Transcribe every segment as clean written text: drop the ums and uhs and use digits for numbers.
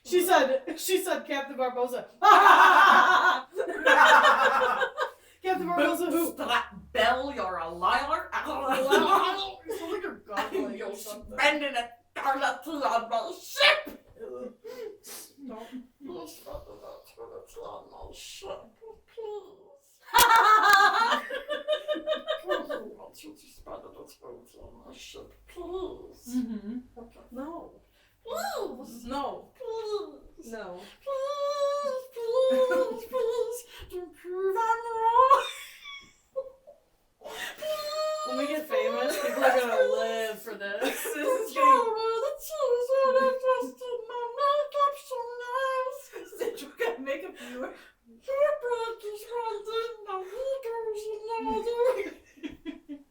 She said Captain Barbosa. Captain Barbosa who? Bell, you're a liar. You sound like you're gargling. You're spending eternity on my ship. Stop. You're spending eternity on my ship, please. I want you to spend eternity on my ship, please. Mm-hmm. Okay. No. Please. No. Please. No. Please. Don't prove I'm wrong. When we get famous, people are gonna live for this. This is Show me the tears that I just in my makeup so nice. Did you get makeup viewer? Your breath is running, my ego is another.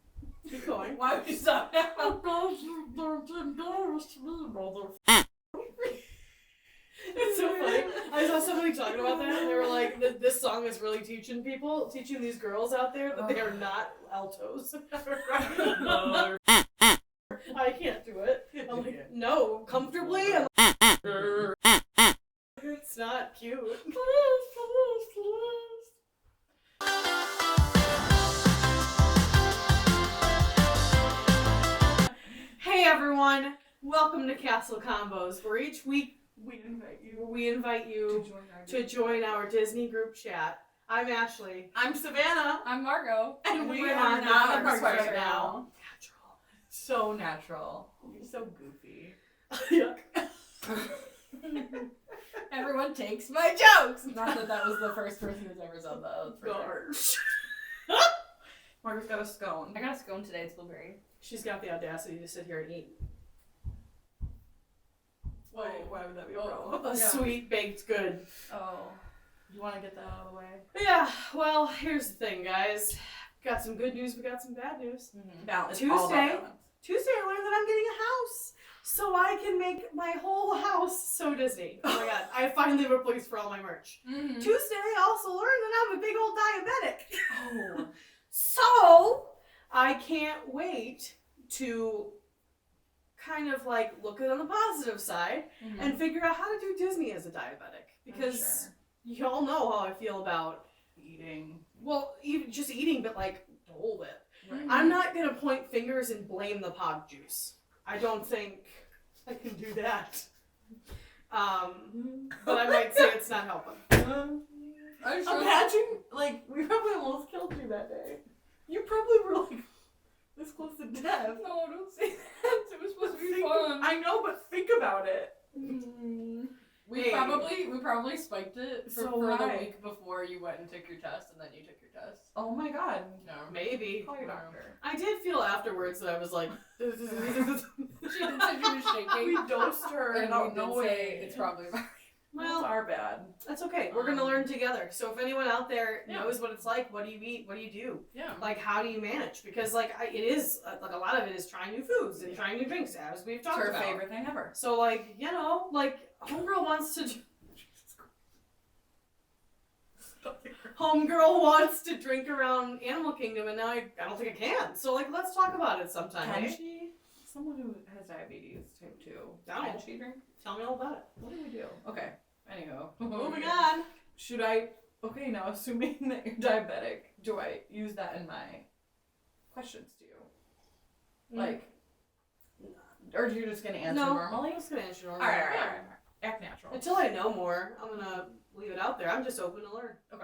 Keep going. Why would you stop now? Don't embarrass me, mother. It's so funny. I saw somebody talking about that, and they were like, this song is really teaching these girls out there that they are not altos. I can't do it. I'm like, no, comfortably? I'm like, it's not cute. Please. Hey everyone, welcome to CastleConvos, where each week We invite you to join our Disney group chat. I'm Ashley. I'm Savannah. I'm Margo. And we We're are not not the the parks right right now. So natural. You're so goofy. Yuck. Everyone takes my jokes. Not that was the first person who's ever said that. Gosh. Margaret's got a scone. I got a scone today. It's blueberry. She's got the audacity to sit here and eat Why would that be a Oh. problem? a sweet baked good. Oh. You want to get that out of the way? Yeah, well, here's the thing, guys. Got some good news, we got some bad news. Mm-hmm. Balance. Tuesday I learned that I'm getting a house. So I can make my whole house so Disney. Oh my god, I finally have a place for all my merch. Mm-hmm. Tuesday I also learned that I'm a big old diabetic. Oh. So I can't wait to kind of like look at it on the positive side Mm-hmm. and figure out how to do Disney as a diabetic. Because y'all know how I feel about Eating. well, even just eating, but like the whole bit. Mm-hmm. I'm not gonna point fingers and blame the pog juice. I don't think I can do that. But I might say it's not helping. I'm sure. Imagine, like, we probably almost killed you that day. You probably were, like, this close to death. No, don't say that. It was supposed to be fun. I know, but think about it. Mm. We Hey. probably spiked it for So the high. week before you went and took your test, and then you took your test. Oh my god. No, Maybe. Call your doctor. I did feel afterwards that I was like, She did say she was shaking. We dosed her And and we did no say way. it's probably That's well, our bad. that's okay. We're gonna learn together. So if anyone out there knows what it's like, what do you eat? What do you do? Yeah. Like, how do you manage? Because it is like a lot of it is trying new foods and trying new drinks, as we've It's talked her about. favorite thing ever. So homegirl wants to. Homegirl wants to drink around Animal Kingdom, and now I don't think I can. So, let's talk about it sometime. Can eh? she? Someone who has diabetes type 2. No. Can she drink? Tell me all about it. What do we do? Okay. Anyhow. Moving on. Should I? Okay, now assuming that you're diabetic, do I use that in my questions to you? Like, or are you just gonna answer normally? I'm just gonna answer normally. All right. Act natural. Until I know more, I'm gonna leave it out there. I'm just open to learn. Okay.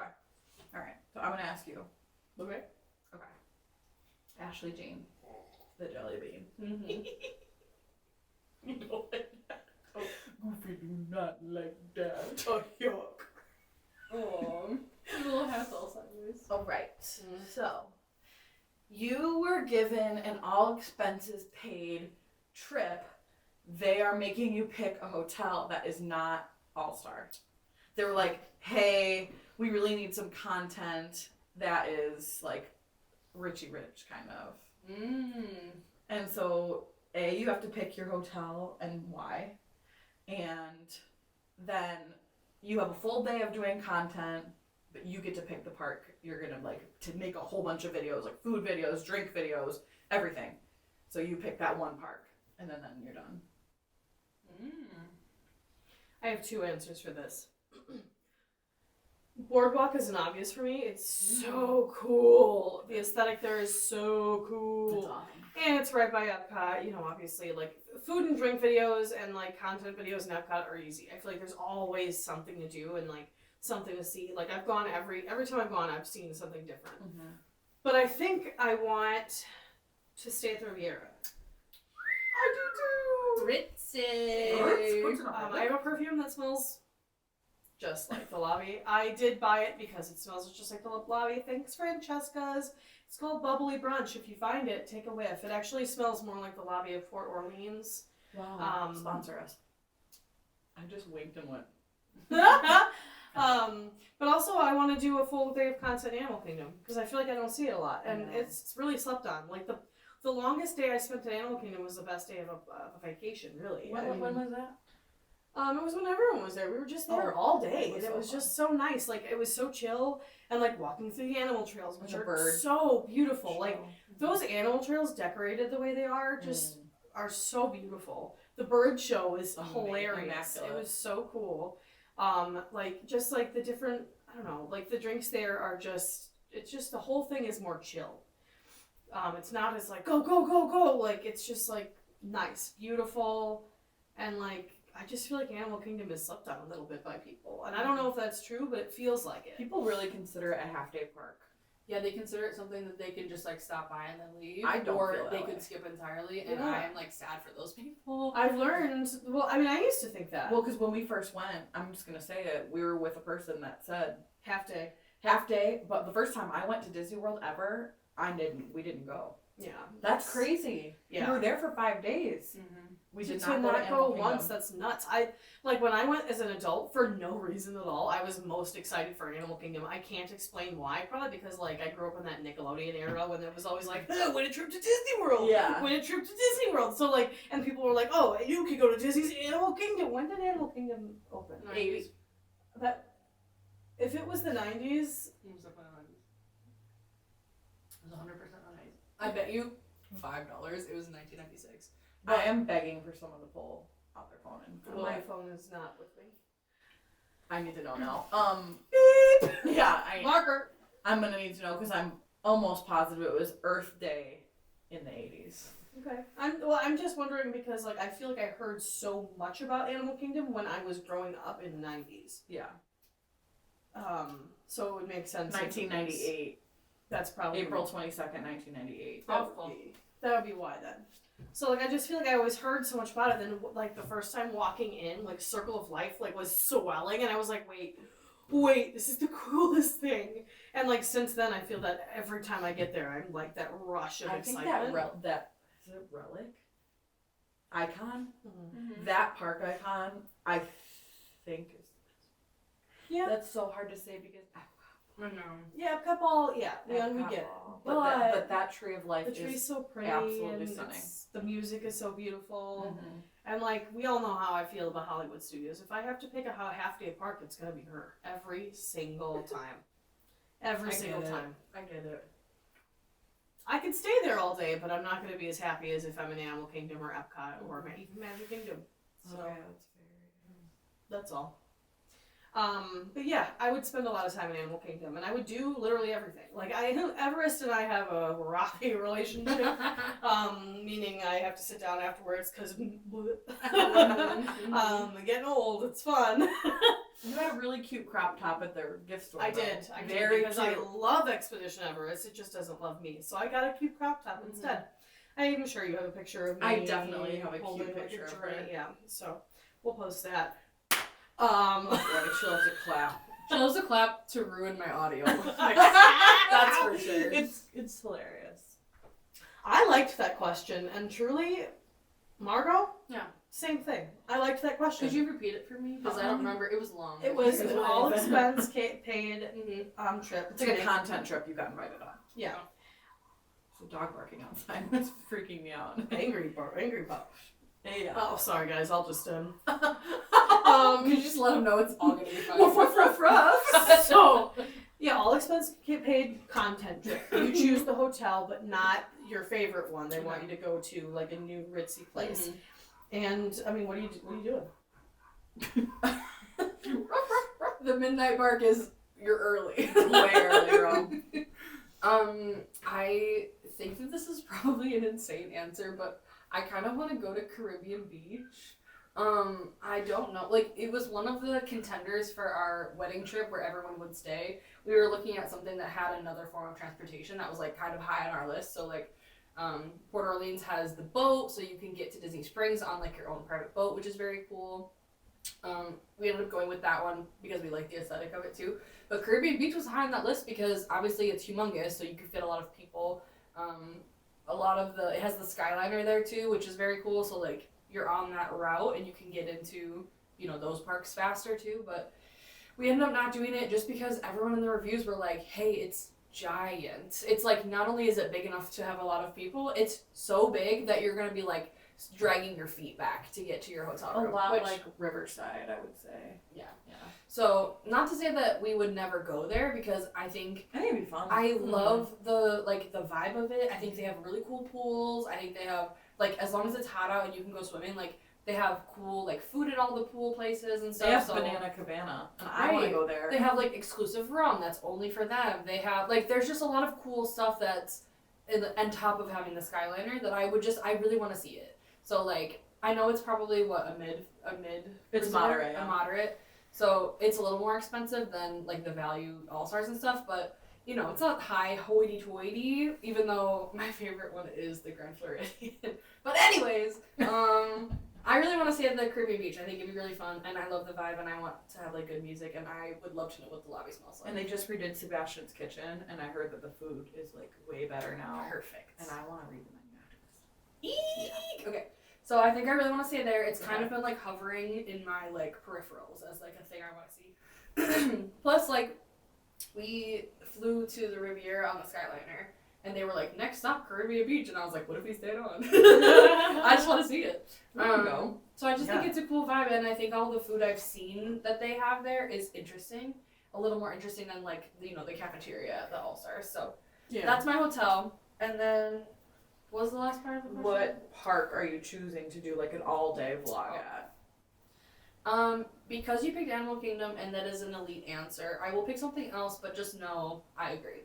All right. So I'm gonna ask you. Okay. Okay. Ashley Jean, the jelly bean. Mm-hmm. You don't like that. Oh, Goofy, do not like that. Oh, yuck. Oh. Your little house all sideways. All right. So, you were given an all expenses paid trip. They are making you pick a hotel that is not All-Star. They were like, hey, we really need some content that is like Richie Rich kind of. And so, you have to pick your hotel and why. And then you have a full day of doing content, but you get to pick the park you're gonna to make a whole bunch of videos, like food videos, drink videos, everything. So you pick that one park, and then you're done. I have two answers for this. Boardwalk is an obvious for me. It's so cool. The aesthetic there is so cool. That's awesome. And it's right by Epcot. You know, obviously, like, food and drink videos and, like, content videos in Epcot are easy. I feel like there's always something to do and, like, something to see. Like, I've gone every time I've gone, I've seen something different. Mm-hmm. But I think I want to stay at the Riviera. I do too! Ritzy. I have a perfume that smells just like the lobby. I did buy it because it smells just like the lobby. Thanks, Francesca's. It's called Bubbly Brunch. If you find it, take a whiff. It actually smells more like the lobby of Fort Orleans. Wow. Sponsor us. I just winked and went. But also I want to do a full day of content in Animal Kingdom because I feel like I don't see it a lot, and it's really slept on. Like the longest day I spent at Animal Kingdom was the best day of a vacation, really. When was that? It was when everyone was there. We were just there all day, and it was just so nice. Like, it was so chill, and like walking through the animal trails, which are so beautiful. Like, those animal trails decorated the way they are just are so beautiful. The bird show is hilarious. Immaculate. It was so cool. Like, just like the different, I don't know, like the drinks there are just, it's just, the whole thing is more chill. It's not as like, go, go, go, go. Like, it's just like nice, beautiful, and like, I just feel like Animal Kingdom is slept on a little bit by people. And I don't know if that's true, but it feels like it. People really consider it a half-day park. Yeah, they consider it something that they can just like stop by and then leave. I don't or feel that they way. could skip entirely, and Yeah. I am like sad for those people. I've learned, well, I mean, I used to think that. Well, because when we first went, I'm just going to say it, we were with a person that said Half day. half day, but the first time I went to Disney World ever, we didn't go. Yeah. That's crazy. Yeah. We were there for 5 days. Mm-hmm. We did to not not go go to once, that's nuts. Like, when I went as an adult, for no reason at all, I was most excited for Animal Kingdom. I can't explain why, probably because, like, I grew up in that Nickelodeon era when it was always like, oh, win a trip to Disney World! Yeah. Win a trip to Disney World! So, like, and people were like, oh, you could go to Disney's Animal Kingdom! When did Animal Kingdom open? 90s. That, if it was the 90s, It was 100% on ice. I bet you $5. It was 1996. I am begging for someone to pull out their phone and my phone is not with me. I need to know now. Yeah, Marker! I'm gonna need to know because I'm almost positive it was Earth Day in the 80s. Okay. I'm just wondering because, like, I feel like I heard so much about Animal Kingdom when I was growing up in the 90s. Yeah. So it would make sense. 1998. That's probably April 22nd, 1998. That would be why then. So, like, I just feel like I always heard so much about it. Then, like, the first time walking in, like, Circle of Life, like, was swelling, and I was like, wait, this is the coolest thing. And, like, since then, I feel that every time I get there, I'm like that rush of excitement. I think that is it Relic icon? Mm-hmm. That park icon, I think is. Yeah. That's so hard to say because. I know. Yeah, Epcot Ball, yeah, we get it. But that Tree of Life the tree's is so pretty, absolutely and stunning. the music is so beautiful. Mm-hmm. And, like, we all know how I feel about Hollywood Studios. If I have to pick a half-day park, it's gonna be her. Every single time. Every single time. I get it. I could stay there all day, but I'm not gonna be as happy as if I'm in Animal Kingdom or Epcot or even Magic Kingdom. So, Okay, that's fair. that's all. But yeah, I would spend a lot of time in Animal Kingdom, and I would do literally everything. Like, Everest and I have a rocky relationship, meaning I have to sit down afterwards because getting old. It's fun. You had a really cute crop top at their gift store. I did Very because cute. I love Expedition Everest. It just doesn't love me, so I got a cute crop top instead. I'm sure you have a picture of me. I definitely have a cute holding, like, picture of journey. her. Yeah, so we'll post that. Right, she loves to clap. She loves to clap to ruin my audio. That's for sure. It's hilarious. I liked that question, and truly, Margo? Yeah. Same thing. I liked that question. Could you repeat it for me? Because I don't remember. It was long. It was It's an amazing. all expense paid trip. It's like a content trip you got invited on. Yeah. There's a dog barking outside. It's freaking me out. Angry pup. Yeah. Oh, sorry guys. I'll just Could you just let them know it's all gonna be fine? Ruff, ruff, ruff. So, yeah, all expense paid content trip. You choose the hotel, but not your favorite one. They want you to go to like a new ritzy place. Mhm. And I mean, what are you doing? The midnight mark is you're early. Way early, girl. I think that this is probably an insane answer, but I kind of want to go to Caribbean Beach. I don't know. Like, it was one of the contenders for our wedding trip where everyone would stay. We were looking at something that had another form of transportation that was, like, kind of high on our list. So, like, Port Orleans has the boat, so you can get to Disney Springs on, like, your own private boat, which is very cool. We ended up going with that one because we like the aesthetic of it, too. But Caribbean Beach was high on that list because, obviously, it's humongous, so you can fit a lot of people. It has the Skyliner there, too, which is very cool. So, like, you're on that route and you can get into, those parks faster too. But we ended up not doing it just because everyone in the reviews were like, hey, it's giant. It's like, not only is it big enough to have a lot of people, it's so big that you're going to be like dragging your feet back to get to your hotel room. A lot like Riverside, I would say. Yeah. Yeah. So, not to say that we would never go there because I think it'd be fun. I love the vibe of it. I think they have really cool pools. I think they have, like, as long as it's hot out and you can go swimming, like, they have cool, like, food at all the pool places and stuff. They have Banana Cabana, and I want to go there. They have, like, exclusive rum that's only for them. They have, like, there's just a lot of cool stuff that's on top of having the Skyliner that I really want to see it. So, like, I know it's probably, a mid It's resort, moderate, yeah. A moderate. So, it's a little more expensive than, like, the Value All-Stars and stuff, but it's not high hoity-toity, even though my favorite one is the Grand Floridian. But anyways, I really want to stay at the Caribbean Beach. I think it'd be really fun, and I love the vibe, and I want to have, like, good music, and I would love to know what the lobby smells like. And they just redid Sebastian's Kitchen, and I heard that the food is, like, way better now. Perfect. And I want to read the menu afterwards. Eek! Okay. So I think I really want to stay there. It's kind of been, like, hovering in my, like, peripherals as, like, a thing I want to see. Plus, like, we flew to the Riviera on the Skyliner, and they were like, next stop, Caribbean Beach, and I was like, what if we stayed on? I just want to see it. So I just think it's a cool vibe, and I think all the food I've seen that they have there is interesting. A little more interesting than, like, the cafeteria at the All-Stars. So that's my hotel. And then, what was the last part of the question? What park are you choosing to do, like, an all-day vlog at? Because you picked Animal Kingdom, and that is an elite answer, I will pick something else, but just know I agree.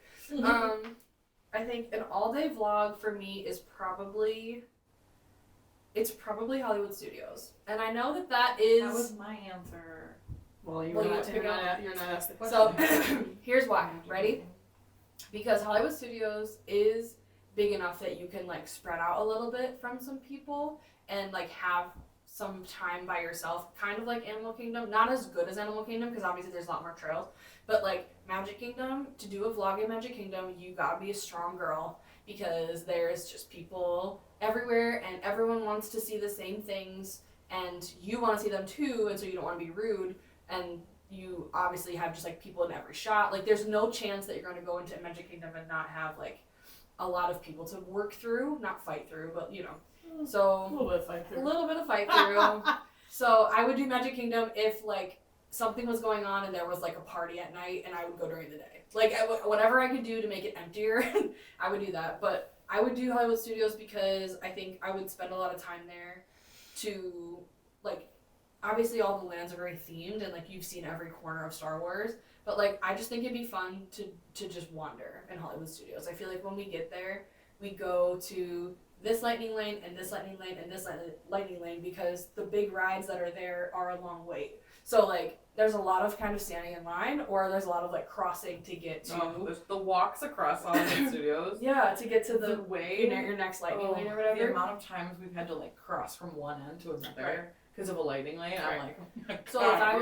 I think an all-day vlog for me is probably Hollywood Studios, and I know that is. That was my answer. Well, you're not asked the question. So here's why. Ready? Because Hollywood Studios is big enough that you can, like, spread out a little bit from some people and, like, have some time by yourself, kind of like Animal Kingdom. Not as good as Animal Kingdom because obviously there's a lot more trails, but, like, Magic Kingdom, to do a vlog in Magic Kingdom, you gotta be a strong girl because there's just people everywhere and everyone wants to see the same things and you want to see them too, and so you don't want to be rude, and you obviously have just, like, people in every shot. Like, there's no chance that you're going to go into Magic Kingdom and not have, like, a lot of people to work through, not fight through, but so a little bit of fight through. A little bit of fight through. So I would do Magic Kingdom if, like, something was going on and there was, like, a party at night, and I would go during the day. Like, whatever I could do to make it emptier, I would do that. But I would do Hollywood Studios because I think I would spend a lot of time there to, like, obviously all the lands are very themed, and, like, you've seen every corner of Star Wars. But, like, I just think it'd be fun to just wander in Hollywood Studios. I feel like when we get there, we go to this lightning lane and this lightning lane and this lightning lane because the big rides that are there are a long wait. So, like, there's a lot of kind of standing in line, or there's a lot of, like, crossing to get to. There's the walks across Hollywood Studios. Yeah, to get to the way your next lightning lane or whatever. The amount of times we've had to, like, cross from one end to another because of a lightning lane, I'm like, oh my God, so if I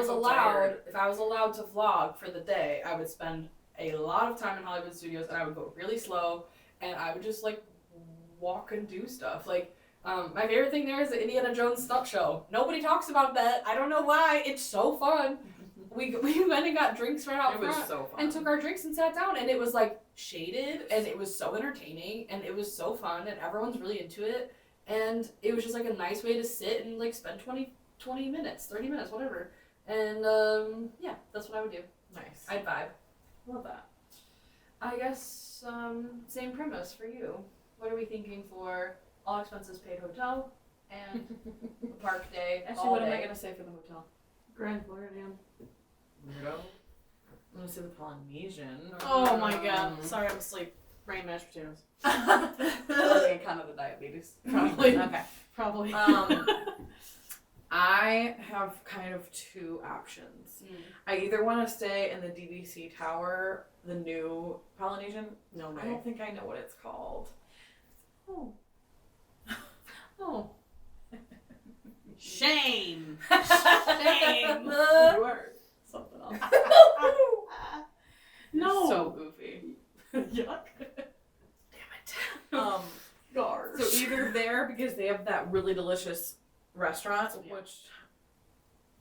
was allowed to vlog for the day, I would spend a lot of time in Hollywood Studios, and I would go really slow, and I would just, like, walk and do stuff. Like, my favorite thing there is the Indiana Jones stunt show. Nobody talks about that. I don't know why. It's so fun. We went and got drinks right out front. It was so fun. And took our drinks and sat down, and it was, like, shaded, and it was so entertaining, and it was so fun, and everyone's really into it, and it was just, like, a nice way to sit and, like, spend 20 minutes, 30 minutes, whatever. And, yeah, that's what I would do. Nice. I'd vibe. Love that. I guess, same premise for you. What are we thinking for all expenses paid hotel and a park day? Actually, what am I going to say for the hotel? Grand Floridian. Weirdo. I'm gonna say the Polynesian. Oh my god. Sorry, I'm asleep. Brain mashed potatoes. Okay, kind of the diabetes. Probably. Okay. Probably. I have kind of two options. I either want to stay in the DVC Tower, the new Polynesian. No way. I don't think I know what it's called. Oh. Oh. Shame. Shame. You are something else. No. So goofy. Yuck. Damn it. Gosh. So either there because they have that really delicious restaurant, Yeah. which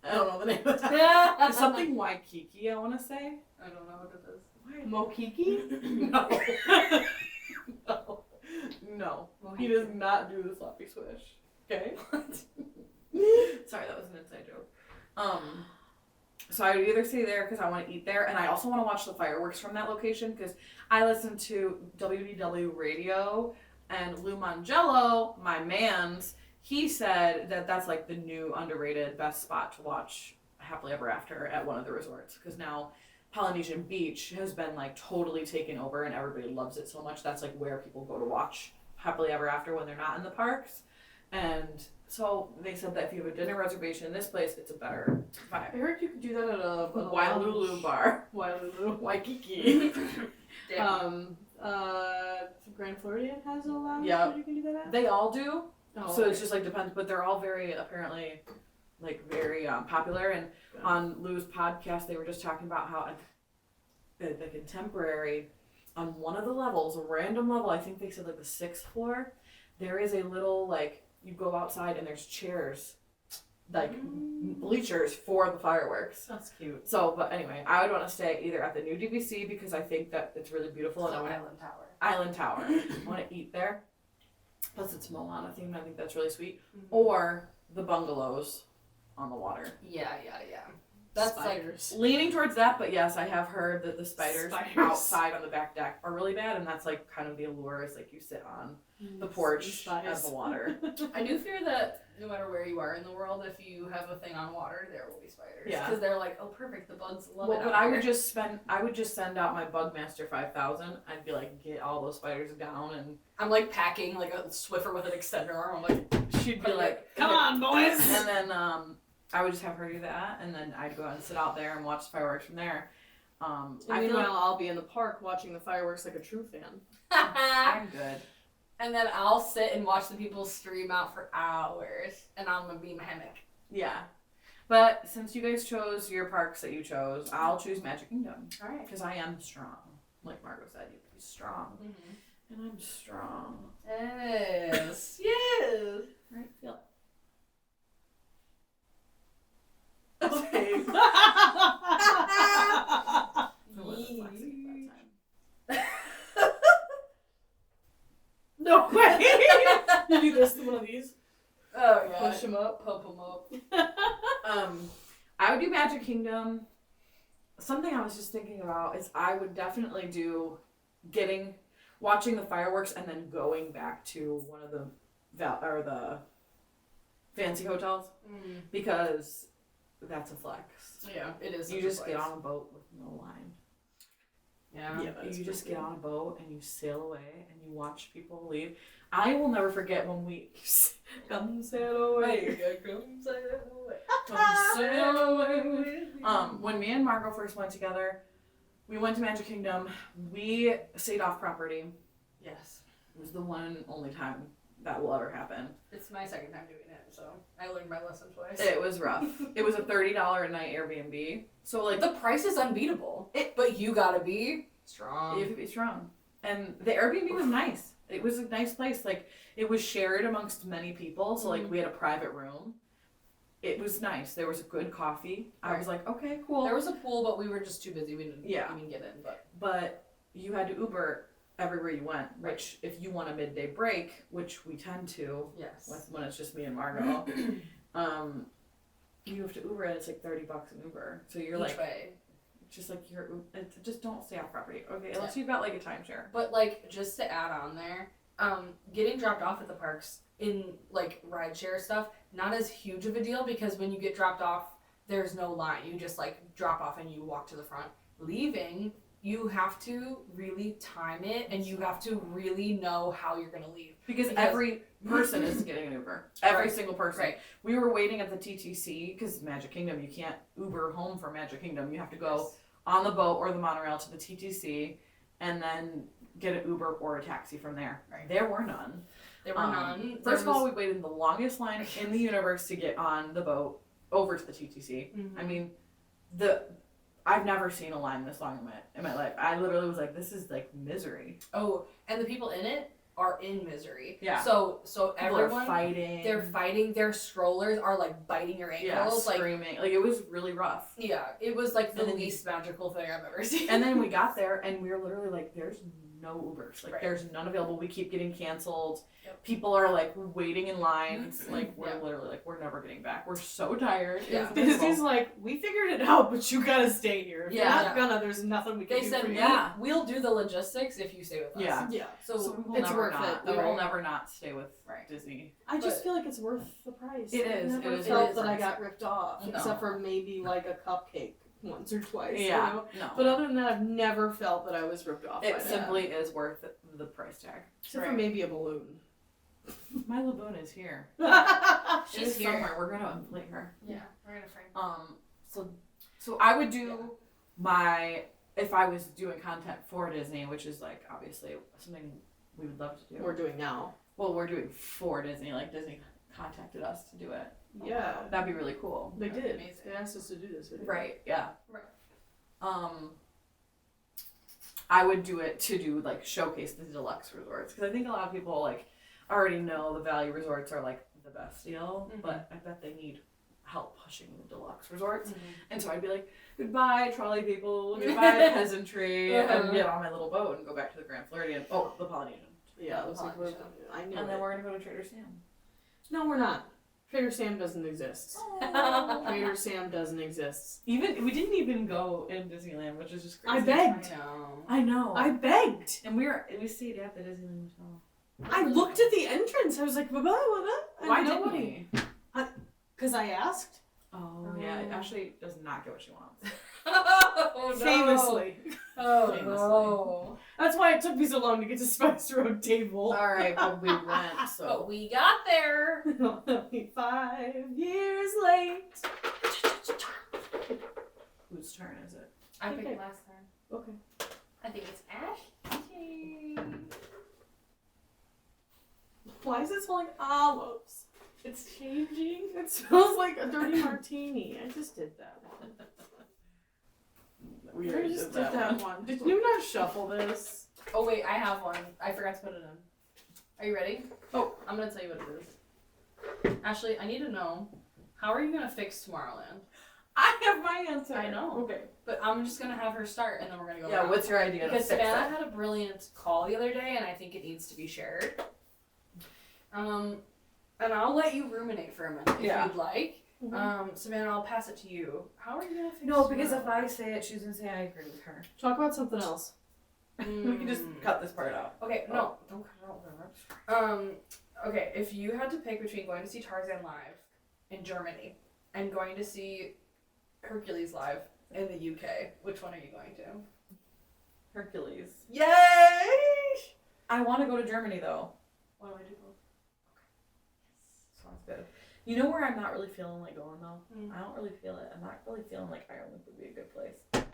I don't know the name of that. It's something Waikiki, I want to say. I don't know what it is. Mokiki? No. No. No. He does not do the sloppy swish. Okay? Sorry, that was an inside joke. So I would either stay there because I want to eat there, and I also want to watch the fireworks from that location because I listen to WDW radio, and Lou Mangello, my man's, he said that that's like the new underrated best spot to watch Happily Ever After at one of the resorts because now Polynesian Beach has been like totally taken over and everybody loves it so much. That's like where people go to watch Happily Ever After when they're not in the parks. And so they said that if you have a dinner reservation in this place, it's a better I vibe. heard you could do that at a Wailulu bar. Wailulu. Waikiki. Grand Floridian has a lounge Yep. that you can do that at? They all do. Oh, So it's just like depends, but they're all very apparently like very popular. And on Lou's podcast, they were just talking about how the Contemporary on one of the levels, a random level, I think they said like the 6th floor, there is a little like you go outside and there's chairs, like bleachers for the fireworks. That's cute. So, but anyway, I would want to stay either at the new DVC because I think that it's really beautiful and I want Island Tower. Island Tower. I want to eat there. Plus, it's Moana themed. I think that's really sweet. Or the bungalows on the water. Yeah. That's Spiders. Leaning towards that, but yes, I have heard that the spiders Spiders. outside on the back deck are really bad, and that's like kind of the allure is like you sit on the porch of the water. I do fear that no matter where you are in the world, if you have a thing on water, there will be spiders. Yeah. Because they're like, oh, perfect, the bugs love Well, it. but out I here. would just send out my Bugmaster 5000. I'd be like, get all those spiders down, and I'm like packing like a Swiffer with an extender arm. I'm like, she'd be like, Come on, boys! And then I would just have her do that, and then I'd go out and sit out there and watch fireworks from there. I feel Meanwhile, like I'll be in the park watching the fireworks like a true fan. I'm good. and then I'll sit and watch the people stream out for hours, and I'm gonna be in my hammock. Yeah. But since you guys chose your parks that you chose, I'll choose Magic Kingdom. All right. Because I am strong. Like Margo said, you can be strong. And I'm strong. Yes. yes. Right? Feel it. Okay. It wasn't flexing that time. No way! You do this to one of these? Oh yeah. Push them up. Pump them up. I would do Magic Kingdom. Something I was just thinking about is I would definitely do watching the fireworks and then going back to one of the fancy hotels because that's a flex. Yeah, it is. You just get on a boat with no line. Yeah. You just get on a boat and you sail away and you watch people leave. I will never forget when we come sail away. Come sail away. Come sail away with me. When me and Margo first went together, we went to Magic Kingdom. We stayed off property. Yes. It was the one and only time that will ever happen. It's my second time doing it, so I learned my lesson twice. It was rough. It was a $30 a night Airbnb. So like The price is unbeatable. But you gotta be strong. you have to be strong. And the Airbnb was nice. It was a nice place. Like it was shared amongst many people. So like we had a private room. It was nice. There was a good coffee. I was like, okay, cool. There was a pool, but we were just too busy. We didn't Yeah. even get in. But you had to Uber everywhere you went, which if you want a midday break, which we tend to, Yes. when it's just me and Margo, you have to Uber and it's like $30 an Uber. So you're Each like, way. just like just don't stay off property, okay? Unless you've got like a timeshare. But like just to add on there, getting dropped off at the parks in like rideshare stuff, not as huge of a deal because when you get dropped off there's no line. You just like drop off and you walk to the front. Leaving, you have to really time it and you have to really know how you're gonna leave. Because every person is getting an Uber. Every single person. Right. We were waiting at the TTC because Magic Kingdom, you can't Uber home from Magic Kingdom. You have to go on the boat or the monorail to the TTC and then get an Uber or a taxi from there. Right. There were none. There were none. First of all, we waited the longest line in the universe to get on the boat over to the TTC. Mhm. I mean, I've never seen a line this long in my life. I literally was like, this is like misery. Oh, and the people in it are in misery. Yeah. So People everyone are fighting. they're fighting. Their strollers are like biting your ankles. Yeah, screaming. Like it was really rough. Yeah, it was like the And then least magical thing I've ever seen. And then we got there and we were literally like, there's no Ubers. Like Right. there's none available. We keep getting canceled. Yep. People are like waiting in lines. Like we're Yeah. literally like, we're never getting back. We're so tired. Yeah. Disney's like, we figured it out, but you gotta stay here. If Yeah. you're not gonna, there's nothing we can They do said, for you. Yeah. we'll do the logistics if you stay with us. Yeah. Yeah. So, So we will it's never worth not. it, We though. will never not stay with Right. Disney. I just But- feel like it's worth the price. It I is. never It is felt worth that the I price. got ripped off, No. except for maybe like a cupcake once or twice. Yeah. You know? No. But other than that, I've never felt that I was ripped off. It by that. simply is worth the price tag. Except for Right. maybe a balloon. My Laboon is here. She's She's here. somewhere. We're gonna inflate her. Yeah, we're gonna frame. So I would do my, if I was doing content for Disney, which is like obviously something we would love to do. We're doing now. Well, we're doing for Disney. Like Disney contacted us to do it. Yeah. That'd be really cool. They did. Amazing. They asked us to do this video. Right. Yeah. Right. I would do it to do like showcase the deluxe resorts because I think a lot of people like already know the value resorts are like the best deal, Mhm. but I bet they need help pushing the deluxe resorts. Mhm. And so I'd be like, goodbye trolley people, goodbye peasantry, Uh-huh. and get on my little boat and go back to the Grand Floridian. Oh, the Polynesian. Yeah, it was like, Polynesian. I knew And then it. we're gonna go to Trader Sam. No, we're not. Trader Sam doesn't exist. Oh. Trader Sam doesn't exist. We didn't even go in Disneyland, which is just crazy. I begged. I know. I know. I begged. And we stayed at the Disneyland Hotel. I looked at the entrance. I was like, blah, blah, blah, blah. Why And didn't nobody. we? Because I asked. Oh yeah, Ashley does not get what she wants. Oh, no. Famously. Oh Famously. no. That's why it took me so long to get to Spice Road Table. All right, but we went. But So we got there. Only 5 years late. whose turn is it? I Okay. picked last time. Okay. I think it's Ash. Why is it smelling olives? It's changing. It smells like a dirty martini. I just did that one. We I already just did that one. Did you not shuffle this? Oh wait, I have one. I forgot to put it in. Are you ready? Oh. I'm gonna tell you what it is. Ashley, I need to know, how are you gonna fix Tomorrowland? I have my answer. I know. Okay. But I'm just gonna have her start and then we're gonna go Yeah, around. what's your idea to Because fix Savannah it? had a brilliant call the other day and I think it needs to be shared. And I'll let you ruminate for a minute if Yeah. you'd like. Mhm. Savannah, I'll pass it to you. How are you gonna fix No, because if Tomorrowland? I say it, she's gonna say I agree with her. Talk about something else. We can just cut this part out. Okay, no, don't cut it out very much. Okay, if you had to pick between going to see Tarzan live in Germany and going to see Hercules live in the UK, which one are you going to? Hercules. Yay! I want to go to Germany though. Why do I do both? Sounds good. You know where I'm not really feeling like going though? Mm. I don't really feel it. I'm not really feeling like Ireland would be a good place.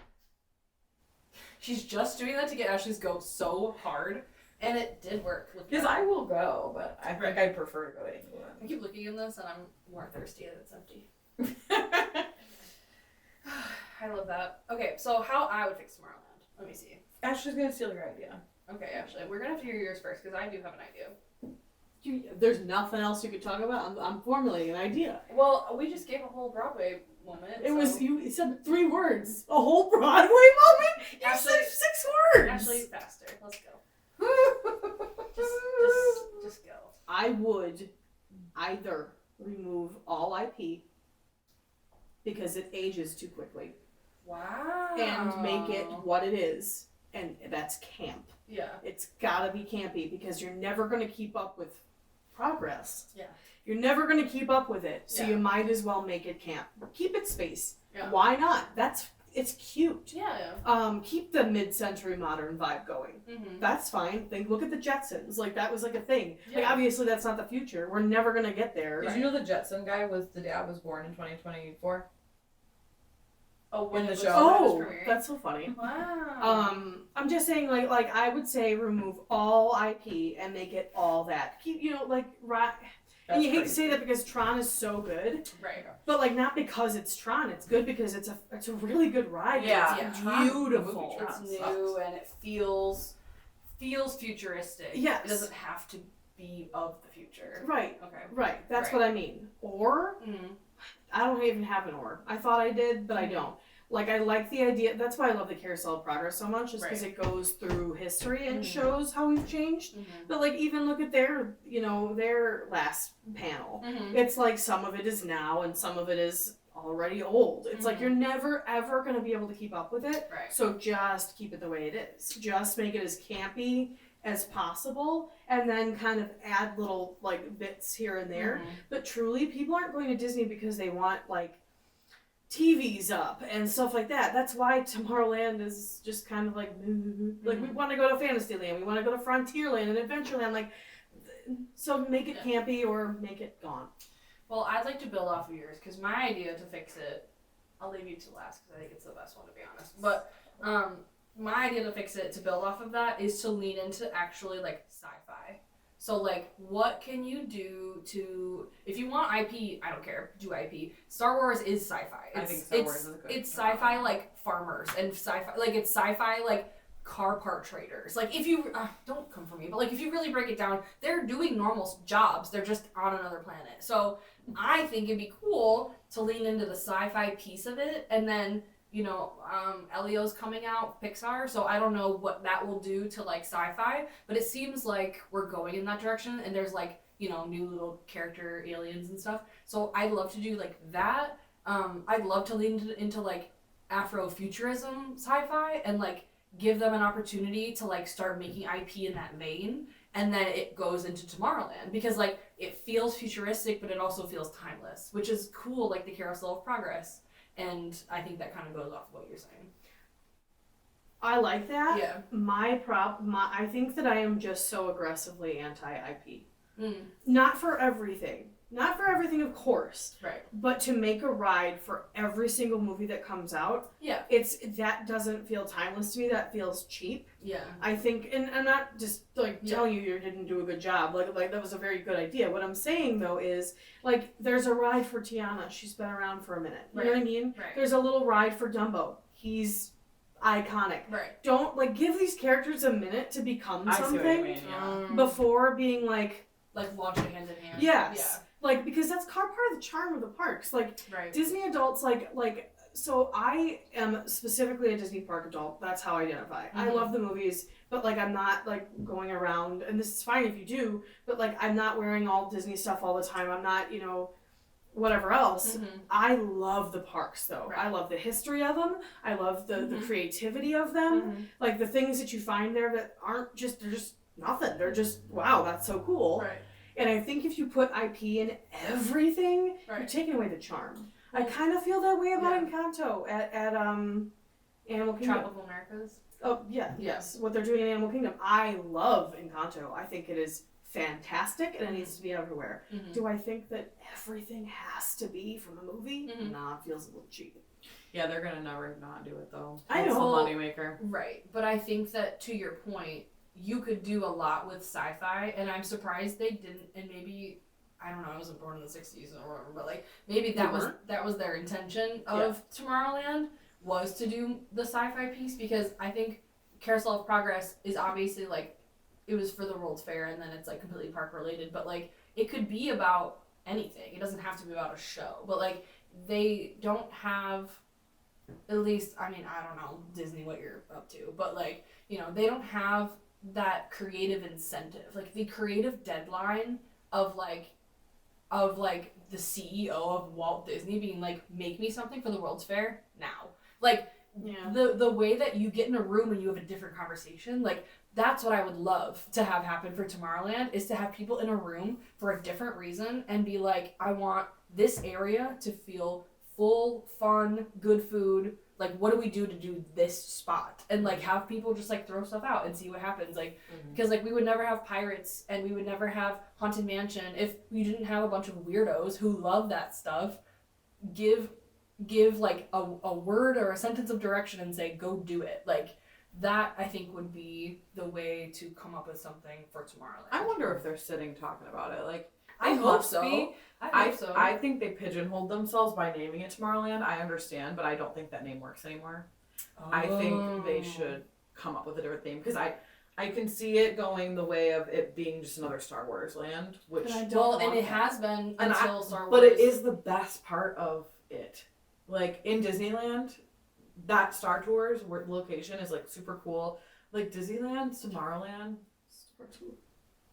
She's just doing that to get Ashley's goat so hard, and it did work. Because I will go, but I think I'd prefer to go to I England. keep looking in this and I'm more thirsty and it's empty. I love that. Okay, so how I would fix Tomorrowland. Let me see. Ashley's gonna steal your idea. Okay, Ashley, we're gonna have to hear yours first because I do have an idea. There's nothing else you could talk about. I'm formulating an idea. Well, we just gave a whole Broadway moment. It so- was you said 3 words. A whole Broadway moment. You Ashley- said 6 words. Ashley, faster. Let's go. Just go. I would either remove all IP because it ages too quickly Wow. and make it what it is, and that's camp. Yeah. It's gotta be campy because you're never gonna keep up with progress. Yeah. You're never going to keep up with it, so Yeah. you might as well make it camp. Keep it space. Yeah. Why not? It's cute. Yeah. Keep the mid-century modern vibe going. Mm-hmm. That's fine. Look at the Jetsons. Like, that was like a thing. Like, Yeah. obviously that's not the future. We're never gonna get there. Did you know the Jetson guy the dad was born in 2024? Oh, when In the it was- show. when it was Oh, premiering? that's so funny. Wow. I'm just saying, like I would say remove all IP and make it all that. Keep, and you hate to say that because Tron is so good, Right. but like not because it's Tron. It's good because it's a really good ride. Yeah. It's Yeah. beautiful. Tron It's sucks. new and it feels futuristic. Yes. It doesn't have to be of the future. Right, Okay. right. That's Right. what I mean. Or Mm-hmm. I don't even have an or. I thought I did, but I don't. Like, I like the idea. That's why I love the Carousel of Progress so much, just because Right. it goes through history and Mhm. shows how we've changed. Mm-hmm. But, like, even look at their last panel. Mm-hmm. It's like some of it is now and some of it is already old. It's like Mhm. you're never, ever going to be able to keep up with it. Right. So just keep it the way it is. Just make it as campy as possible and then kind of add little, like, bits here and there. Mhm. But truly, people aren't going to Disney because they want, like, TVs up and stuff like that. That's why Tomorrowland is just kind of like, like we want to go to Fantasyland, we want to go to Frontierland and Adventureland. Like, so make it campy or make it gone. Well, I'd like to build off of yours because my idea to fix it, I'll leave you to last because I think it's the best one to be honest. But my idea to fix it, to build off of that, is to lean into actually like sci-fi. So like, what can you do to, if you want IP, I don't care, do IP. Star Wars is sci-fi. I think Star Wars is a good It's sci-fi like farmers and sci-fi, like it's sci-fi like car part traders. Like if you, don't come for me, but like if you really break it down, they're doing normal jobs. They're just on another planet. So I think it'd be cool to lean into the sci-fi piece of it, and then Elio's coming out, Pixar, so I don't know what that will do to like sci-fi, but it seems like we're going in that direction, and there's like, new little character aliens and stuff. So I'd love to do like that. I'd love to lean into like Afrofuturism sci-fi and like give them an opportunity to like start making IP in that vein, and then it goes into Tomorrowland because like it feels futuristic, but it also feels timeless, which is cool, like the Carousel of Progress. And I think that kind of goes off of what you're saying. I like that. Yeah. I think that I am just so aggressively anti-IP. Mm. Not for everything. Not for everything, of course. Right. But to make a ride for every single movie that comes out, Yeah. that doesn't feel timeless to me. That feels cheap. Yeah. I think, and I'm not just like telling you didn't do a good job. Like that was a very good idea. What I'm saying though is like there's a ride for Tiana. She's been around for a minute. You know what I mean? Right. There's a little ride for Dumbo. He's iconic. Right. Don't give these characters a minute to become I see something what you mean, yeah. before being like launching hand in hand. yes. Like, because that's part of the charm of the parks. Like, Yeah. Right. Disney adults, so I am specifically a Disney park adult. That's how I identify. I Mhm. love the movies, but, I'm not, going around, and this is fine if you do, but, I'm not wearing all Disney stuff all the time. I'm not, whatever else. Mhm. I love the parks, though. Right. I love the history of them. I love the Mhm. creativity of them. Mhm. The things that you find there that aren't just, they're just nothing. They're just, wow, that's so cool. Right. And I think if you put IP in everything, you're Right. taking away the charm. Well, I kind of feel that way about yeah. Encanto at Animal Kingdom. Tropical Americas. Oh yeah, yes. What they're doing in Animal Kingdom, I love Encanto. I think it is fantastic, and it needs to be everywhere. Mhm. Do I think that everything has to be from a movie? Mhm. Nah, it feels a little cheap. Yeah, they're gonna never not do it though. I It's know. a moneymaker. Right. But I think that to your point, you could do a lot with sci-fi, and I'm surprised they didn't. And maybe I don't know. I wasn't born in the '60s or whatever, but maybe that was their intention of Tomorrowland, was to do the sci-fi piece, because I think Carousel of Progress is obviously it was for the World's Fair, and then it's completely park related, but it could be about anything. It doesn't have to be about a show, but they don't have, at least, I mean, I don't know Disney what you're up to, but they don't have that creative incentive, the creative deadline of the CEO of Walt Disney being make me something for the World's Fair now. Yeah. The way that you get in a room and you have a different conversation, that's what I would love to have happen for Tomorrowland, is to have people in a room for a different reason and be like, I want this area to feel full, fun, good food. Like, what do we do to do this spot? And, like, have people just, like, throw stuff out and see what happens. Like, because, like, we would never have Pirates and we would never have Haunted Mansion if we didn't have a bunch of weirdos who love that stuff. Give like, a word or a sentence of direction and say, go do it. Like, that, I think, would be the way to come up with something for Tomorrowland. I wonder if they're sitting talking about it. Like, I they hope must so. be. I hope so. I think they pigeonholed themselves by naming it Tomorrowland. I understand, but I don't think that name works anymore. I think they should come up with a different theme, because I can see it going the way of it being just another Star Wars land, which But I don't Well, want and it that. has been And until Star Wars. but it is the best part of it. Like, in Disneyland, that Star Tours location is, like, super cool. Like, Disneyland, Tomorrowland,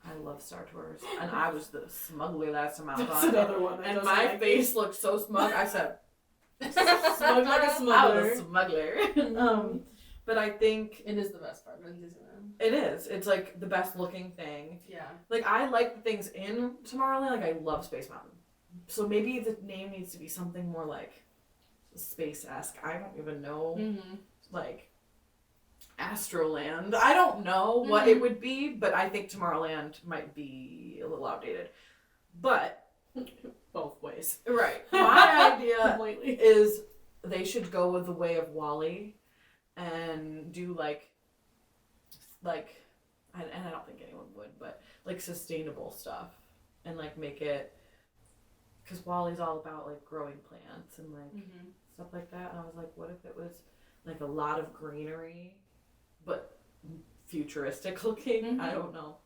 I love Star Tours, and I was the smuggler last time I was That's on. another one. That And doesn't my like face looked so smug. I said, Smug like a I smuggler. was a smuggler. But I think It is the best part of Disneyland. it is. It's like the best looking thing. Yeah. Like, I like the things in Tomorrowland. Like, I love Space Mountain. So maybe the name needs to be something more like space-esque. I don't even know. Mm-hmm. Like, Astroland. I don't know what it would be, but I think Tomorrowland might be a little outdated. But Both ways. right, my idea Completely. is they should go with the way of Wall-E and do like and I don't think anyone would, but like sustainable stuff, and like make it, because Wall-E's all about like growing plants and like stuff like that. And I was like, what if it was like a lot of greenery, but futuristic looking? I don't know.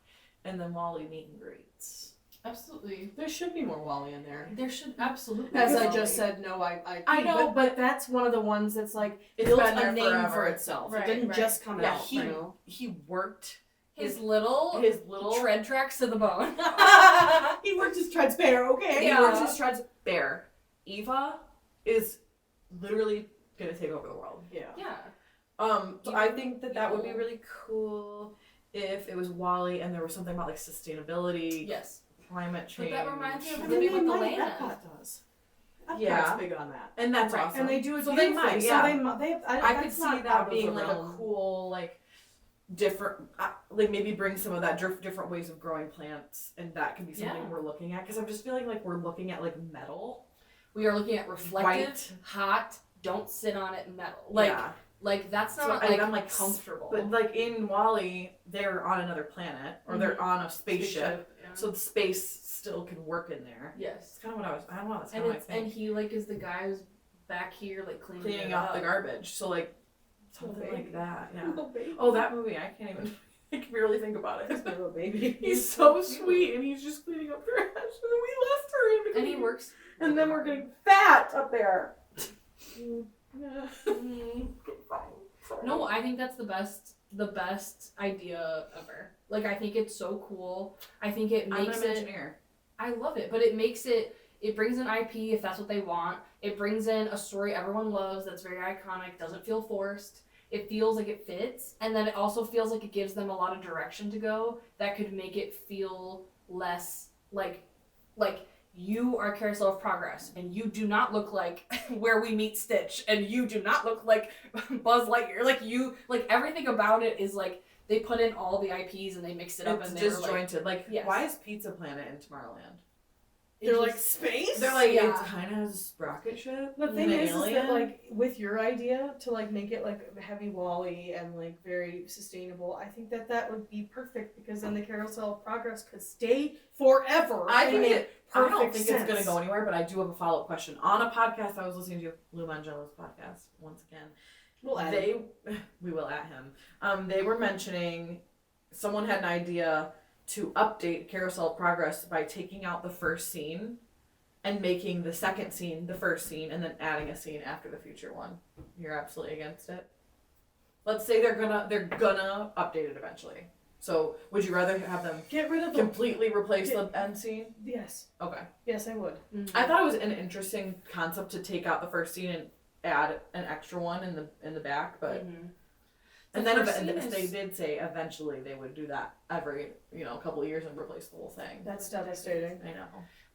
And then Wall-E meet and greets. Absolutely. There should be more Wally in there. There should absolutely. As be I Wall-E. just said, no, I I know, but that's one of the ones that's like It's built been a there name forever. for itself. Right, It didn't right. just come Yeah, out. You know? he worked his little tread tracks to the bone. He worked his treads bare, okay? Yeah. He works his treads bare. Eva is literally gonna take over the world. Yeah. Yeah. So I think that would be really cool if it was Wall-E and there was something about like sustainability, Yes. climate change. But that reminds me of I Living mean, with the they might. Land. Epcot does. Epcot's Yeah. big on that. And that's Right. awesome. And they do it So they beautifully. might, So yeah. I could that's see not that out of being the like a realm. cool, like, different, like maybe bring some of that different ways of growing plants, and that could be something Yeah. we're looking at, because I'm just feeling like we're looking at like metal. We are looking at reflective, White. hot, don't sit on it metal. Yeah. Like that's So, not and like I'm like comfortable. But like in Wall-E, they're on another planet, or they're on a spaceship, Yeah. so the space still can work in there. Yes. It's kind of what I don't know, that's kind And of it's what I and think. he like is the guy who's back here like Cleaning it up up. the garbage, so like something baby. like that, yeah. Little baby. Oh, that movie, I can't even, I can barely think about it. Little baby. He's so sweet, and he's just cleaning up trash, and then we left her in And he between. works. And then we're getting fat up there. No, I think that's the best idea ever. Like I think it's so cool. I think it I'm makes an it. engineer. I love it, but it makes it. It brings in IP if that's what they want. It brings in a story everyone loves that's very iconic. Doesn't feel forced. It feels like it fits, and then it also feels like it gives them a lot of direction to go that could make it feel less like you are Carousel of Progress, and you do not look like Where We Meet Stitch, and you do not look like Buzz Lightyear. Like everything about it is like they put in all the IPs and they mixed it up, It's and they're like, disjointed. Like, Yes. why is Pizza Planet in Tomorrowland? They're like space? They're like, Yeah. it's kind of sprocket ship. The thing an is that alien. like with your idea to like make it like heavy Wall-E and like very sustainable, I think that would be perfect, because then the Carousel of Progress could stay forever. I and think make I don't perfect think sense. it's gonna go anywhere, but I do have a follow-up question. On a podcast I was listening to, Lou Mangello's podcast, once again. We'll add They, we will at him. They were mentioning someone had an idea to update Carousel of Progress by taking out the first scene and making the second scene the first scene, and then adding a scene after the future one. You're absolutely against it? Let's say they're gonna update it eventually. So would you rather have them get rid of the completely replace the end scene? Yes. Okay. Yes, I would. I thought it was an interesting concept to take out the first scene and add an extra one in the back, but And The then first scene they is- did say eventually they would do that every, couple of years and replace the whole thing. That's devastating. I know.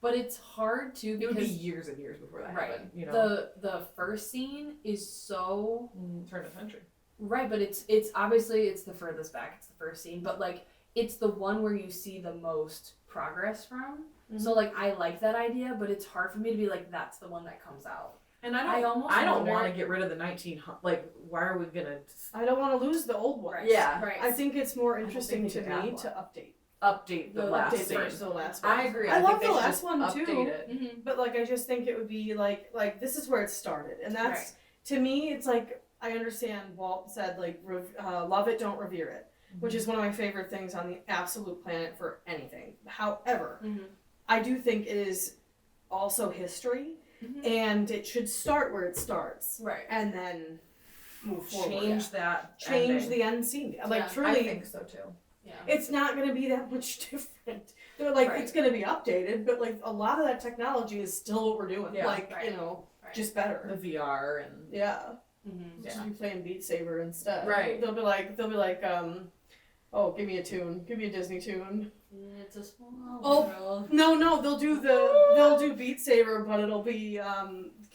But it's hard too It would be because years and years before that right. happened. The first scene is so Turn of the century. right, but it's obviously it's the furthest back. It's the first scene, but like it's the one where you see the most progress from. Mhm. So like I like that idea, but it's hard for me to be like that's the one that comes out. And I almost I don't wonder- want to get rid of the 1900. Like, why are we gonna I don't want to lose the old ones. Right. Yeah. Right. I think it's more don't interesting think to they should me add to update. update the The last Update scene? versus the last one. I agree. I think love they the should last just one, update too. it. Mm-hmm. But like, I just think it would be like this is where it started, and that's Right. to me. It's like I understand Walt said like love it, don't revere it, which is one of my favorite things on the absolute planet for anything. However, Mm-hmm. I do think it is also history, Mhm. and it should start where it starts, Right. and then move forward. Change that. Change ending. the end scene. Like Yeah, truly, I think so too. Yeah. it's not going to be that much different. They're like, Right. it's going to be updated, but like a lot of that technology is still what we're doing. Yeah. Like, Right. Right. just better. The VR and Yeah. Mm-hmm. Just be playing Beat Saber instead. Right. They'll be like, oh, give me a tune. Give me a Disney tune. It's a small Oh. world. No, they'll do Beat Saber, but it'll be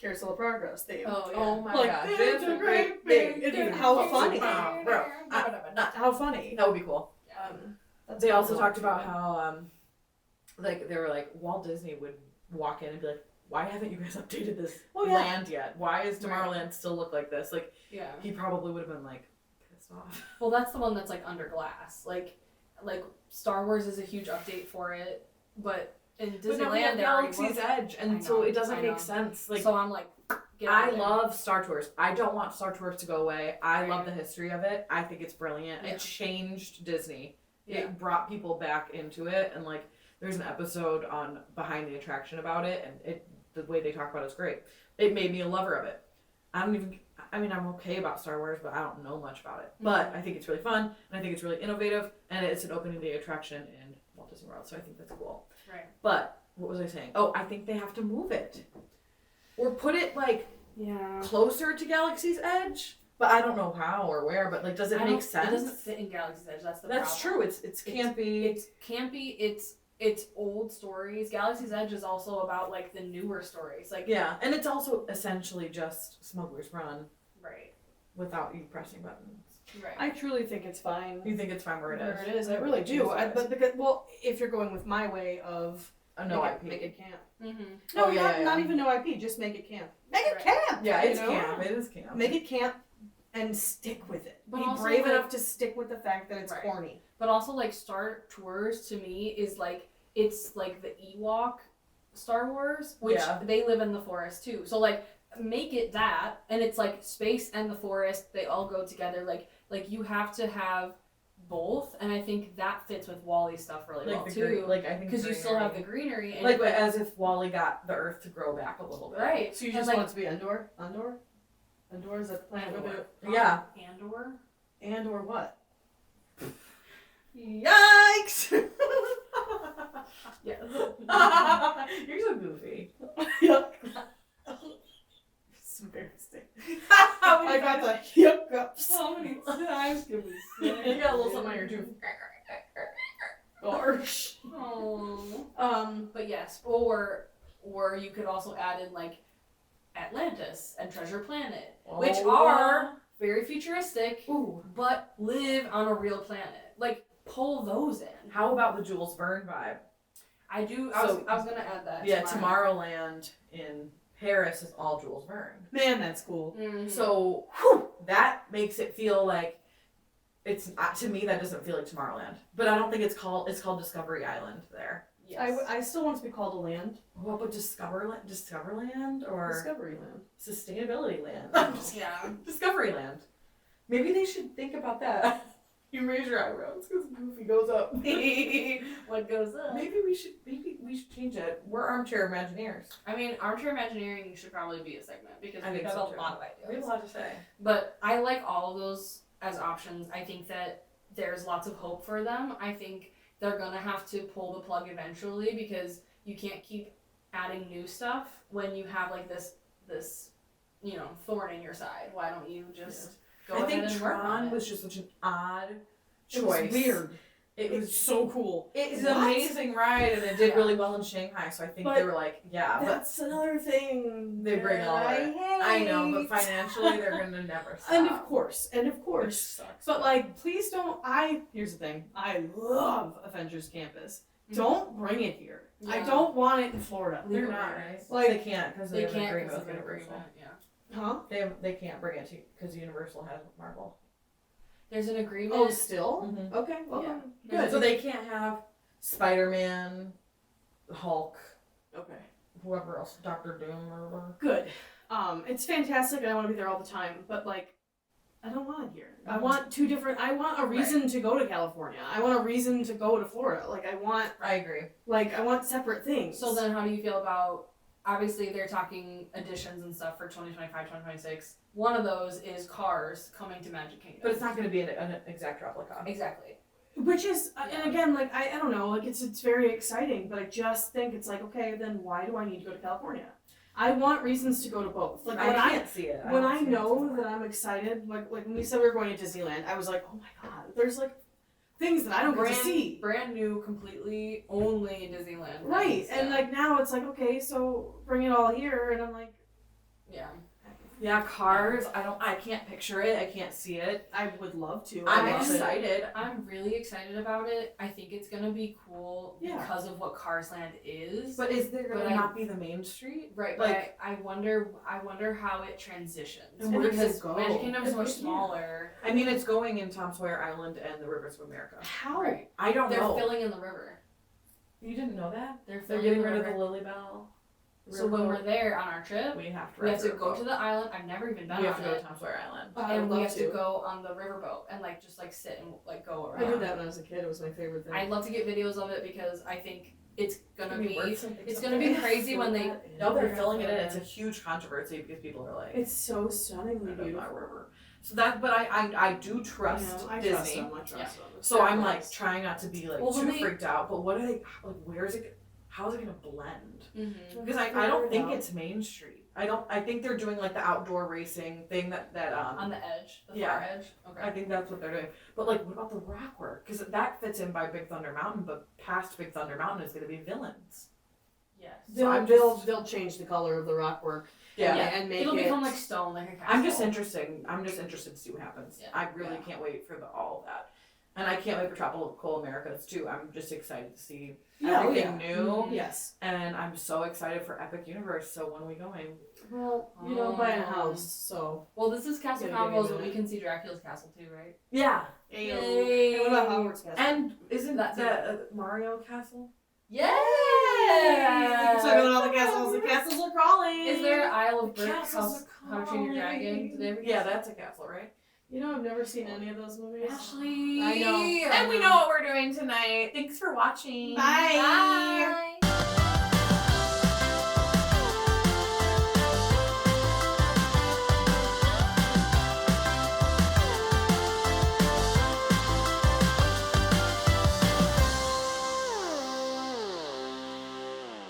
Carousel of Progress theme. Oh, yeah. oh my Like, gosh, it's a great big. How funny. bro. How funny. That would be cool. That's They also cool. talked about how like they were like Walt Disney would walk in and be like, why haven't you guys updated this Oh, yeah. land yet? Why does Right. Tomorrowland still look like this? Like Yeah. he probably would have been like pissed off. Well, that's the one that's like under glass. Like Star Wars is a huge update for it, but in But now we Disneyland have there already Galaxy's was. Edge, I and so know, it doesn't I make know. sense. Like So I'm like, get out I of there. love Star Tours. I don't want Star Tours to go away. I love Right. the history of it. I think it's brilliant. Yeah. It changed Disney. Yeah. It brought people back into it, and like there's an episode on Behind the Attraction about it, and the way they talk about it's great. It made me a lover of it. I'm okay about Star Wars, but I don't know much about it. But I think it's really fun, and I think it's really innovative, and it's an opening day attraction in Walt Disney World, so I think that's cool. Right. But what was I saying? Oh, I think they have to move it, or put it like Yeah. closer to Galaxy's Edge. But I don't know how or where. But like, does it make sense? It doesn't fit in Galaxy's Edge. That's the That's problem. true. It's campy. It's campy. It's old stories. Galaxy's Edge is also about like the newer stories. Like yeah, and it's also essentially just Smuggler's Run right. without you pressing buttons. Right. I truly think it's fine. You think it's fine where it is? Where it is, I really do. But because, if you're going with my way of no make IP. make it camp. Mm-hmm. No, Oh, yeah, not, yeah, not yeah. even no IP. Just make it camp. Make it Right. camp. Yeah, it's you know? camp. It is camp. Make it camp and stick with it. But Be also, brave like- enough to stick with the fact that it's Right. corny. But also like Star Tours to me is like it's like the Ewok Star Wars, which Yeah. they live in the forest too. So like make it that, and it's like space and the forest. They all go together. Like you have to have both, and I think that fits with Wally's stuff really well the too. green, like I think Because you still have the greenery and like as if Wally got the Earth to grow back a little bit. right. So you And, just like, want it to be Andor? Andor is that the planet Andor. where Yeah. Andor. the Andor what? Yikes! Yes. You're so goofy. Yuck. It's embarrassing. I got the hiccups. How many times can we say? You got a little something on your tooth. Gosh. Oh. But yes, or you could also add in like Atlantis and Treasure Planet, which are very futuristic, Ooh. but live on a real planet. Like pull those in. How about the Jules Verne vibe? I do. So- I was gonna add that. Yeah, to my- Tomorrowland in Paris is all Jules Verne. Man, that's cool. Mhm. So that makes it feel like it's to me that doesn't feel like Tomorrowland. But I don't think it's called Discovery Island there. yes. I still want to be called a land. What about Discoverland or Discovery Land. Sustainability Land? Yeah. Discovery Land. Maybe they should think about that. You raise your eyebrows because Goofy goes up. What goes up? Maybe we should change it. We're Armchair Imagineers. I mean, Armchair-Imagineering should probably be a segment because I we think have so, a too. lot of We have ideas. a lot to say. But I like all of those as options. I think that there's lots of hope for them. I think they're gonna have to pull the plug eventually because you can't keep adding new stuff when you have like this thorn in your side. Why don't you just go I ahead think and work on Tron it. was just such an odd It choice. was weird. It It's was so cool. It's What? an amazing ride, and it did Yeah. really well in Shanghai. So I think they But were like, yeah, but That's another thing. they bring that all I it. hate. I know, but financially they're gonna never stop. And of course, Which sucks. But like, please don't. Here's the thing. I love Avengers Campus. Mhm. Don't bring it here. I Yeah. don't want it in Florida. they're Leave it not where it right. is. Like, they can't because They have an can't agreement because with of the Universal. agreement. Yeah. Huh? They can't bring it to because Universal has Marvel. There's an agreement. Oh, still? Mhm. Okay. Well, Yeah. good. So they can't have Spider-Man, Hulk, Okay. whoever else, Doctor Doom or whatever. Good. It's fantastic, and I want to be there all the time. But like, I don't want it here. I Mhm. want two different. I want a reason to go to California. I want a reason to go to Florida. Like, I want I agree. separate things. So then how do you feel about, obviously they're talking additions and stuff for 2025, 2026. One of those is Cars coming to Magic Kingdom. But it's not going to be an exact replica. Exactly. Which is, and again, like, I don't know, like, it's very exciting, but I just think it's like, okay, then why do I need to go to California? I want reasons to go to both. Like, when I can't see it. when don't I see it know somewhere. that I'm excited, like when we said we were going to Disneyland, I was like, oh my god, there's like things that I don't get to see. Brand new, completely, only in Disneyland. Right, things, and yeah. like now it's like, okay, so bring it all here, and I'm like, Yeah. Yeah, Cars. I can't picture it. I can't see it. I would love to. I'm I love it. excited. I'm really excited about it. I think it's gonna be cool Yeah. because of what Cars Land is. But is there But gonna I- not be the main street? Right, Like- but I wonder how it transitions. And where does because it go? Magic Kingdom is And- much yeah. smaller. I mean, it's going in Tom Sawyer Island and the Rivers of America. How? Right. I don't They're know. filling in the river. You didn't know that? They're They're filling getting in rid the of the river. Lily Bell. So when we're there on our trip, we have to. we have to ride go the to the island. I've never even been We on have to go to it. Tom Sawyer Island. I And would we love have to go on the riverboat and like just like sit and like go I around. did that when I was a kid. It was my favorite thing. I'd love to get videos of it because I think it's gonna be it's it's gonna be crazy when they No, they're filling it in. It's a huge controversy because people are like, It's so stunningly "I don't beautiful. know, river." So that, but I do trust I Disney. trust them. I trust them. So I'm like trying not to be like Well, when too they- freaked out. But what are they like? Where is it? How is it gonna blend? Mm-hmm. Because I don't think it's Main Street. I think they're doing like the outdoor racing thing that On the edge, the Yeah. far edge. Okay. I think that's what they're doing. But like, what about the rock work? Because that fits in by Big Thunder Mountain, but past Big Thunder Mountain is gonna be villains. Yes. They'll change the color of the rock work. Yeah. and make It'll it. become like stone, like a castle. I'm just interested to see what happens. Yeah. I really Yeah. can't wait for all of that. And I can't wait for Tropical Americas too. I'm just excited to see Yeah, everything yeah. new. Mhm. Yes. And I'm so excited for Epic Universe. So when are we going? Well, buying a house, so. Well, this is Gotta give me a CastleConvos, but minute. we can see Dracula's castle too, right? Yeah. Yay. And what about Hogwarts Castle? And isn't That's that the Mario Castle? Yeah. Talking about all the castles. The castles are crawling. Is there Isle of The Bricks? castles How to Train Your Dragon? Did they ever Yeah, that's a castle, right? You know, I've never seen any of those movies. Ashley. I know. And we know what we're doing tonight. Thanks for watching. Bye. Bye.